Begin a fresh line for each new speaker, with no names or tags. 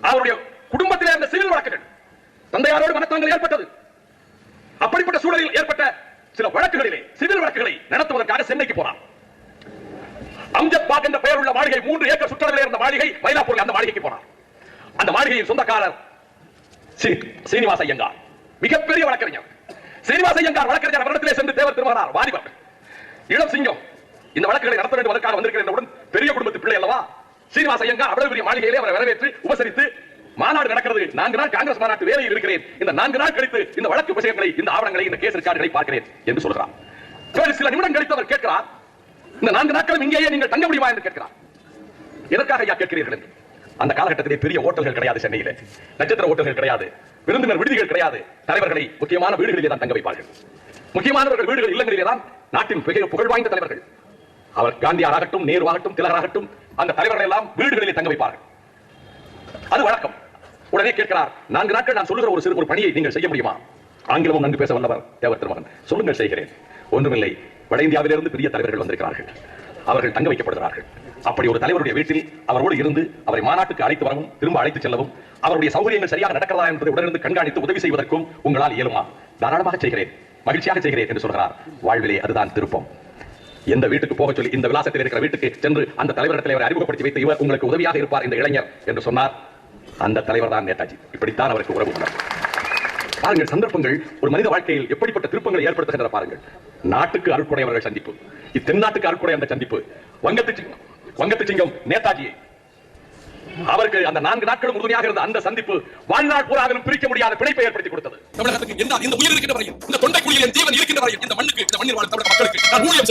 அவருடைய குடும்பத்திலே இருந்த சிவில் வழக்குகள், தந்தையாரோடு மனத்தாங்கள் ஏற்பட்டது. அப்படிப்பட்ட சூழலில் ஏற்பட்ட சில வழக்குகளிலே சிவில் வழக்குகளை நடத்துவதற்காக சென்னைக்கு போனார். அம்ஜத் பாக் என்ற பெயர் உள்ள மாளிகை, 3 ஏக்கர் சுற்றளவில் இருந்த மாளிகை, மயிலாப்பூரில் அந்த மாளிகைக்கு போனார். அந்த மாளிகையின் சொந்தக்காரர் சீனிவாச ஐயங்கார், மிகப்பெரிய வழக்கறிஞர். சீனிவாச ஐயங்கார் வழக்கறிஞர் அவரிடத்திலே சென்று தேவர் திருமகனார் வாலிபர் இளம் சிங்கம் இந்த வழக்குகளை நடத்த வேண்டும் அதற்காக வந்திருக்கிறேன். பெரிய குடும்பத்து பிள்ளை அல்லவா சீனிவாச ஐயங்கார், அவ்வளவு பெரிய மாளிகையிலே அவரை வரவேற்று உபசரித்து, மாநாடு நடக்கிறது, 4 நாள் காங்கிரஸ் மாநாட்டு வேலையில் இருக்கிறேன், இந்த 4 நாள் கழித்து இந்த வழக்கு விஷயங்களை, இந்த ஆவணங்களை, இந்த கேஸ் ரெக்கார்டுகளை பார்க்கிறேன் என்று சொல்கிறார். சில நிமிடம் கழித்து அவர் கேட்கிறார், இந்த 4 நாட்களும் இங்கேயே நீங்கள் தங்க முடியுமா என்று கேட்கிறார். எதற்காக ஐயா கேட்கிறீர்கள் என்று. அந்த காலகட்டத்திலே பெரிய ஹோட்டல்கள் கிடையாது, சென்னையிலே நட்சத்திர ஹோட்டல்கள் கிடையாது, விருந்தினர் விடுதிகள் கிடையாது. தலைவர்களை முக்கியமான வீடுகளிலே தான் தங்க வைப்பார்கள். முக்கியமானவர்கள் வீடுகள் இல்லங்களிலே தான் நாட்டின் புகழ் வாய்ந்த தலைவர்கள், அவர் காந்தியாராகட்டும், நேருவாகட்டும், திலகராகட்டும், அந்த தலைவர்கள் எல்லாம் வீடுகளிலே தங்க வைப்பார்கள். அது வழக்கம். உடனே கேட்கிறார், 4 நாட்கள் நான் சொல்லுகிற ஒரு பணியை நீங்கள் செய்ய முடியுமா? ஆங்கிலமும் நன்கு பேச வல்லவர் தேவர் திருமகன். சொல்லுங்கள், செய்கிறேன். ஒன்றுமில்லை, வட இந்தியாவிலிருந்து பெரிய தலைவர்கள் வந்திருக்கிறார்கள், அவர்கள் தங்க வைக்கப்படுகிறார்கள். அப்படி ஒரு தலைவருடைய வீட்டில் அவரோடு இருந்து அவரை மாநாட்டுக்கு அழைத்து வரவும், திரும்ப அழைத்து செல்லவும், அவருடைய சௌகரியங்கள் சரியாக நடக்கிறதா என்பதை உடனிருந்து கண்காணித்து உதவி செய்வதற்கும் உங்களால் இயலுமா? தாராளமாக செய்கிறேன், மகிழ்ச்சியாக செய்கிறேன் என்று சொல்கிறார். வாழ்விலே அதுதான் திருப்பம். எந்த வீட்டுக்கு போக சொல்லி, இந்த விலாசத்தில் இருக்கிற வீட்டுக்கு சென்று அந்த தலைவரிடத்தில் அவரை அறிமுகப்படுத்தி வைத்து, இவர் உங்களுக்கு உதவியாக இருப்பார் இந்த இளைஞர் என்று சொன்னார். அந்த தலைவர் தான் நேதாஜி. இப்படித்தான் அவருக்கு உறவு உள்ளது. பாருங்கள், சந்தர்ப்பங்கள் ஒரு மனித வாழ்க்கையில் எப்படிப்பட்ட திருப்பங்களை ஏற்படுத்துகின்ற பாருங்கள். நாட்டுக்கு அருட்கொடையவர்கள் சந்திப்பு, தென்னாட்டுக்கு அருட்கொடை அந்த சந்திப்பு, வங்கத்து சிங்கம் நேதாஜியை, அவருக்கு அந்த 4 நாட்களும் உறுதுணையாக இருந்த அந்த சந்திப்பு வாழ்நாள் பூராவிலும் பிரிக்க முடியாத பிணைப்பை ஏற்படுத்தி கொடுத்தது. தமிழகத்துக்கு இந்த உயிர் இருக்கின்ற வரையில், இந்த தொண்டை குழியில் என் ஜீவன் இருக்கின்ற வரையில், இந்த மண்ணுக்கு, இந்த மண்ணில் வாழும் தமிழக மக்களுக்கு நான் ஊழியம் செய்வேன்.